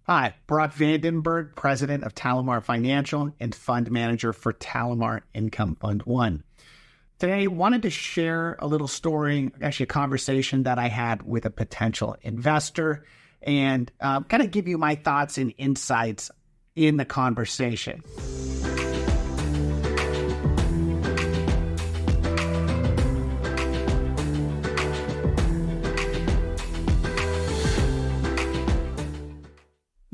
Hi, Brock VandenBerg, president of TaliMar Financial and fund manager for TaliMar Income Fund I. Today, I wanted to share a little story, actually a conversation that I had with a potential investor and kind of give you my thoughts and insights in the conversation.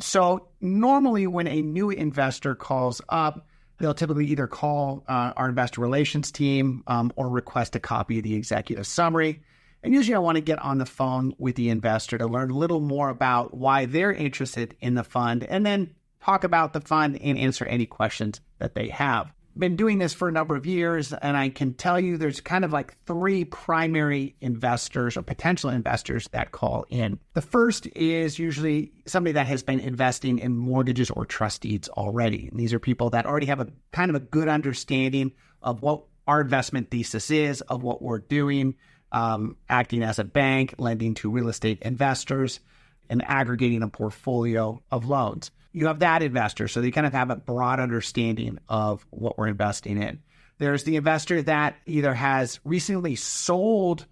So normally when a new investor calls up, they'll typically either call our investor relations team or request a copy of the executive summary. And usually I want to get on the phone with the investor to learn a little more about why they're interested in the fund and then talk about the fund and answer any questions that they have. Been doing this for a number of years, and I can tell you there's kind of like three primary investors or potential investors that call in. The first is usually somebody that has been investing in mortgages or trust deeds already. And these are people that already have a kind of a good understanding of what our investment thesis is, of what we're doing, acting as a bank, lending to real estate investors, and aggregating a portfolio of loans. You have that investor, so they kind of have a broad understanding of what we're investing in. There's the investor that either has recently sold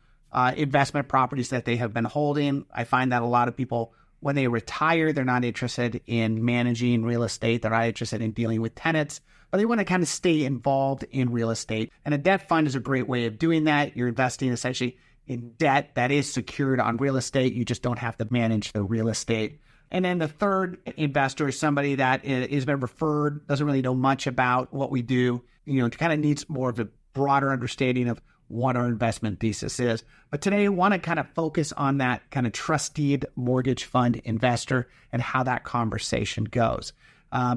investment properties that they have been holding. I find that a lot of people, when they retire, they're not interested in managing real estate. They're not interested in dealing with tenants, but they want to kind of stay involved in real estate. And a debt fund is a great way of doing that. You're investing essentially in debt that is secured on real estate. You just don't have to manage the real estate. And then the third investor is somebody that has been referred, doesn't really know much about what we do, kind of needs more of a broader understanding of what our investment thesis is. But today I want to kind of focus on that kind of trust deed mortgage fund investor and how that conversation goes.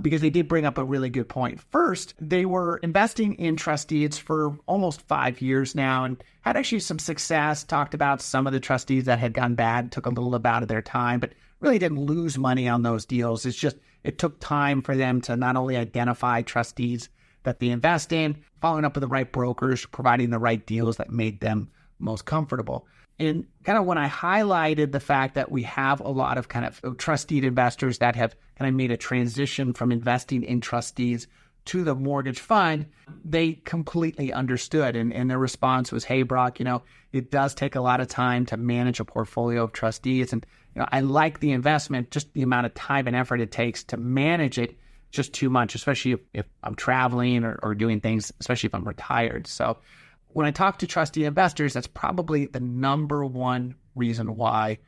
Because they did bring up a really good point. First, they were investing in trust deeds for almost 5 years now and had actually some success, talked about some of the trust deeds that had gone bad, took a little bit out of their time, but really didn't lose money on those deals. It's just, it took time for them to not only identify trust deeds that they invest in, following up with the right brokers, providing the right deals that made them most comfortable. And kind of when I highlighted the fact that we have a lot of kind of trust deed investors that have kind of made a transition from investing in trust deeds to the mortgage fund, they completely understood. And their response was, hey, Brock, it does take a lot of time to manage a portfolio of trust deeds. And I like the investment, just the amount of time and effort it takes to manage it, just too much, especially if I'm traveling or doing things, especially if I'm retired. So when I talk to trustee investors, that's probably the number one reason why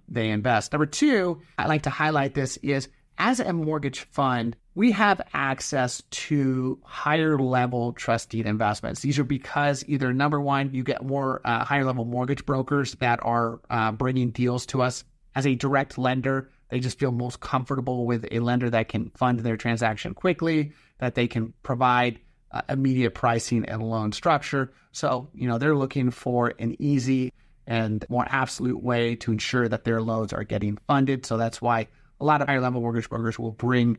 they invest. Number two, I like to highlight this is as a mortgage fund, we have access to higher level trust deed investments. These are because either number one, you get more higher level mortgage brokers that are bringing deals to us. As a direct lender, they just feel most comfortable with a lender that can fund their transaction quickly, that they can provide immediate pricing and loan structure. So, they're looking for an easy and more absolute way to ensure that their loans are getting funded. So that's why a lot of higher level mortgage brokers will bring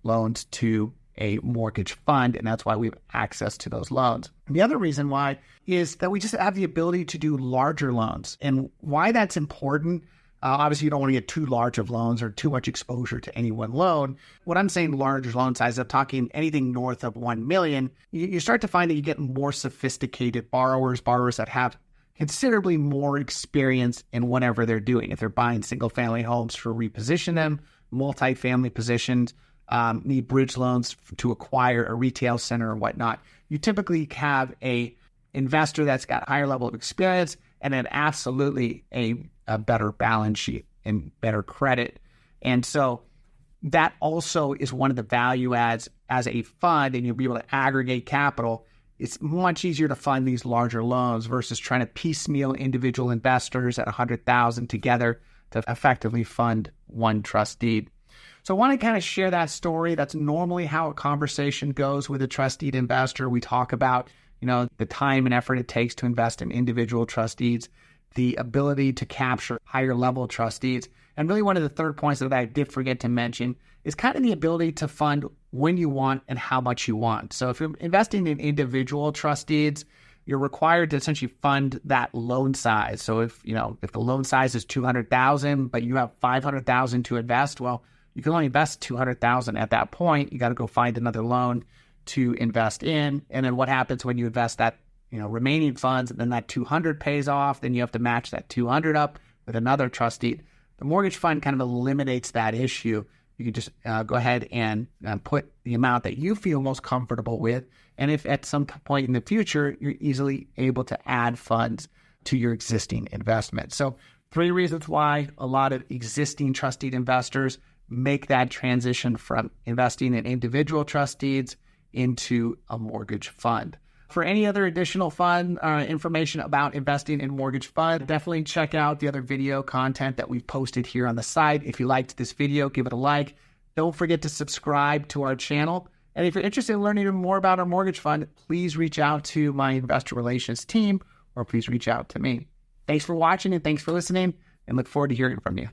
loans to a mortgage fund. And that's why we have access to those loans. And the other reason why is that we just have the ability to do larger loans. And why that's important, obviously, you don't want to get too large of loans or too much exposure to any one loan. When I'm saying larger loan size, I'm talking anything north of 1 million. You start to find that you get more sophisticated borrowers that have considerably more experience in whatever they're doing. If they're buying single-family homes to reposition them, multifamily positions, need bridge loans to acquire a retail center or whatnot, you typically have a investor that's got higher level of experience and then absolutely a better balance sheet and better credit. And so that also is one of the value adds as a fund, and you'll be able to aggregate capital. It's much easier to fund these larger loans versus trying to piecemeal individual investors at $100,000 together to effectively fund one trust deed. So I want to kind of share that story. That's normally how a conversation goes with a trust deed investor. We talk about, the time and effort it takes to invest in individual trust deeds, the ability to capture higher level trust deeds. And really one of the third points that I did forget to mention is kind of the ability to fund when you want and how much you want. So if you're investing in individual trust deeds, you're required to essentially fund that loan size. So if the loan size is $200,000, but you have $500,000 to invest, well, you can only invest $200,000 at that point. You got to go find another loan to invest in. And then what happens when you invest that, remaining funds, and then that 200 pays off, then you have to match that 200 up with another trustee. The mortgage fund kind of eliminates that issue. You can just go ahead and put the amount that you feel most comfortable with. And if at some point in the future, you're easily able to add funds to your existing investment. So 3 reasons why a lot of existing trustee investors make that transition from investing in individual trustees into a mortgage fund. For any other additional fun information about investing in mortgage fund, definitely check out the other video content that we've posted here on the site. If you liked this video, give it a like. Don't forget to subscribe to our channel. And if you're interested in learning more about our mortgage fund, please reach out to my investor relations team, or please reach out to me. Thanks for watching and thanks for listening, and look forward to hearing from you.